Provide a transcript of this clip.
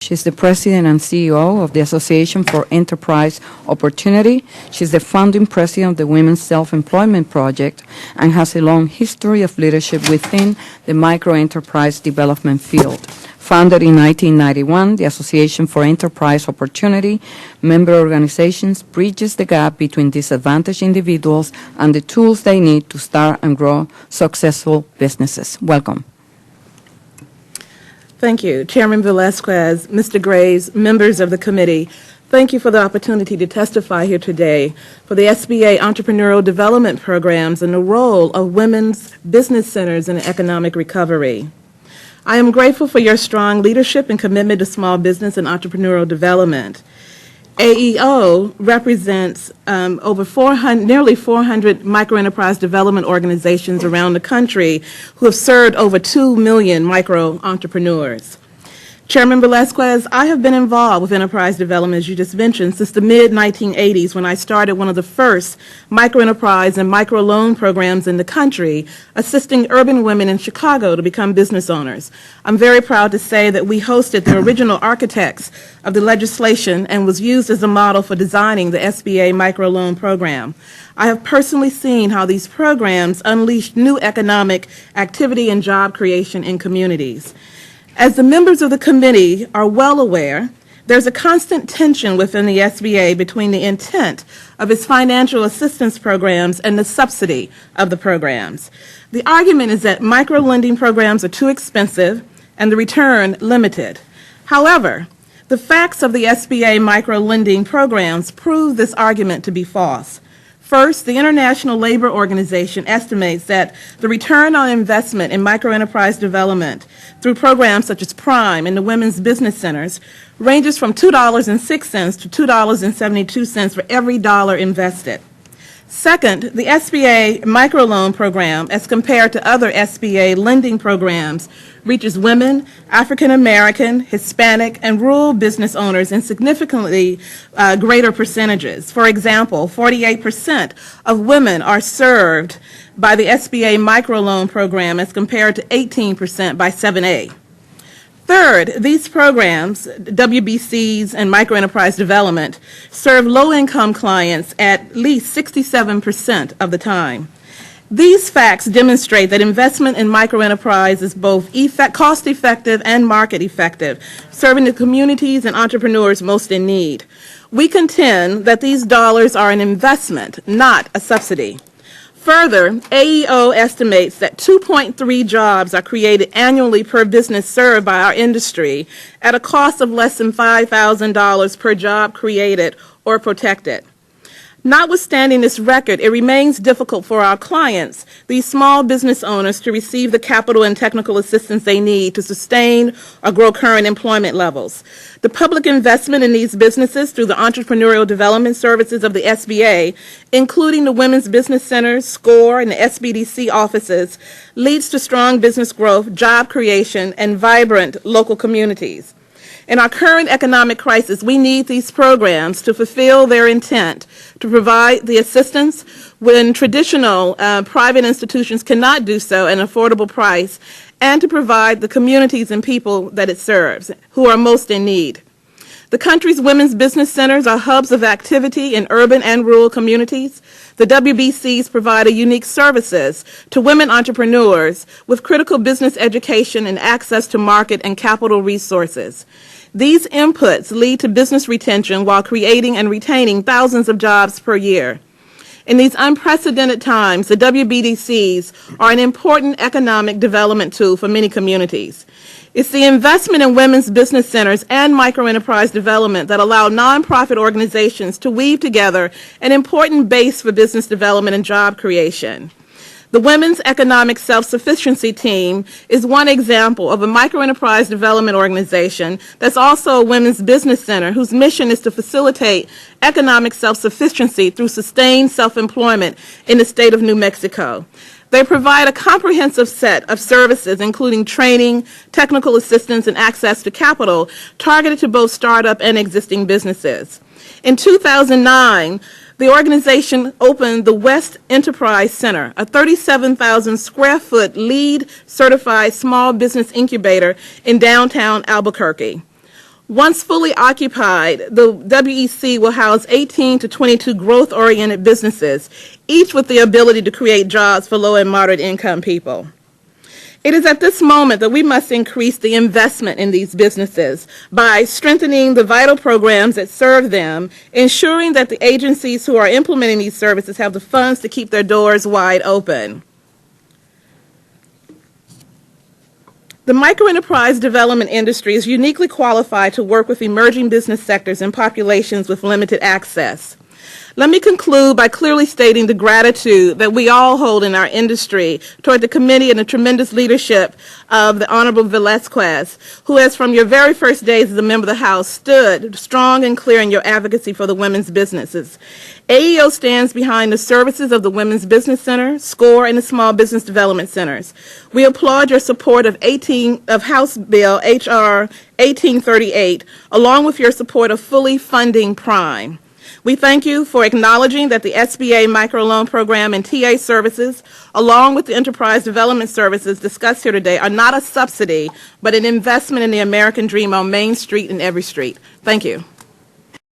She's the president and CEO of the Association for Enterprise Opportunity. She's the founding president of the Women's Self-Employment Project and has a long history of leadership within the microenterprise development field. Founded in 1991, the Association for Enterprise Opportunity member organizations bridges the gap between disadvantaged individuals and the tools they need to start and grow successful businesses. Welcome. Thank you. Chairman Velasquez, Mr. Graves, members of the committee, thank you for the opportunity to testify here today for the SBA Entrepreneurial Development Programs and the role of women's business centers in economic recovery. I am grateful for your strong leadership and commitment to small business and entrepreneurial development. AEO represents nearly 400 microenterprise development organizations around the country who have served over 2 million micro-entrepreneurs. Chairman Velasquez, I have been involved with enterprise development, as you just mentioned, since the mid-1980s when I started one of the first microenterprise and microloan programs in the country, assisting urban women in Chicago to become business owners. I'm very proud to say that we hosted the original architects of the legislation and was used as a model for designing the SBA microloan program. I have personally seen how these programs unleashed new economic activity and job creation in communities. As the members of the committee are well aware, there's a constant tension within the SBA between the intent of its financial assistance programs and the subsidy of the programs. The argument is that microlending programs are too expensive and the return limited. However, the facts of the SBA microlending programs prove this argument to be false. First, the International Labor Organization estimates that the return on investment in microenterprise development through programs such as Prime and the Women's Business Centers ranges from $2.06 to $2.72 for every dollar invested. Second, the SBA microloan program, as compared to other SBA lending programs, reaches women, African American, Hispanic, and rural business owners in significantly greater percentages. For example, 48% of women are served by the SBA microloan program as compared to 18% by 7A. Third, these programs, WBCs and microenterprise development, serve low-income clients at least 67% of the time. These facts demonstrate that investment in microenterprise is both cost-effective and market-effective, serving the communities and entrepreneurs most in need. We contend that these dollars are an investment, not a subsidy. Further, AEO estimates that 2.3 jobs are created annually per business served by our industry at a cost of less than $5,000 per job created or protected. Notwithstanding this record, it remains difficult for our clients, these small business owners, to receive the capital and technical assistance they need to sustain or grow current employment levels. The public investment in these businesses through the entrepreneurial development services of the SBA, including the Women's Business Centers, SCORE, and the SBDC offices, leads to strong business growth, job creation, and vibrant local communities. In our current economic crisis, we need these programs to fulfill their intent to provide the assistance when traditional private institutions cannot do so at an affordable price, and to provide the communities and people that it serves who are most in need. The country's women's business centers are hubs of activity in urban and rural communities. The WBCs provide unique services to women entrepreneurs with critical business education and access to market and capital resources. These inputs lead to business retention while creating and retaining thousands of jobs per year. In these unprecedented times, the WBDCs are an important economic development tool for many communities. It's the investment in women's business centers and microenterprise development that allow nonprofit organizations to weave together an important base for business development and job creation. The Women's Economic Self-Sufficiency Team is one example of a microenterprise development organization that's also a women's business center whose mission is to facilitate economic self-sufficiency through sustained self-employment in the state of New Mexico. They provide a comprehensive set of services, including training, technical assistance, and access to capital, targeted to both startup and existing businesses. In 2009, the organization opened the West Enterprise Center, a 37,000 square foot LEED certified small business incubator in downtown Albuquerque. Once fully occupied, the WEC will house 18 to 22 growth-oriented businesses, each with the ability to create jobs for low and moderate income people. It is at this moment that we must increase the investment in these businesses by strengthening the vital programs that serve them, ensuring that the agencies who are implementing these services have the funds to keep their doors wide open. The microenterprise development industry is uniquely qualified to work with emerging business sectors and populations with limited access. Let me conclude by clearly stating the gratitude that we all hold in our industry toward the committee and the tremendous leadership of the Honorable Velazquez, who has from your very first days as a member of the House stood strong and clear in your advocacy for the women's businesses. AEO stands behind the services of the Women's Business Center, SCORE, and the Small Business Development Centers. We applaud your support of House Bill H.R. 1838, along with your support of fully funding Prime. We thank you for acknowledging that the SBA microloan program and TA services, along with the enterprise development services discussed here today, are not a subsidy, but an investment in the American dream on Main Street and every street. Thank you.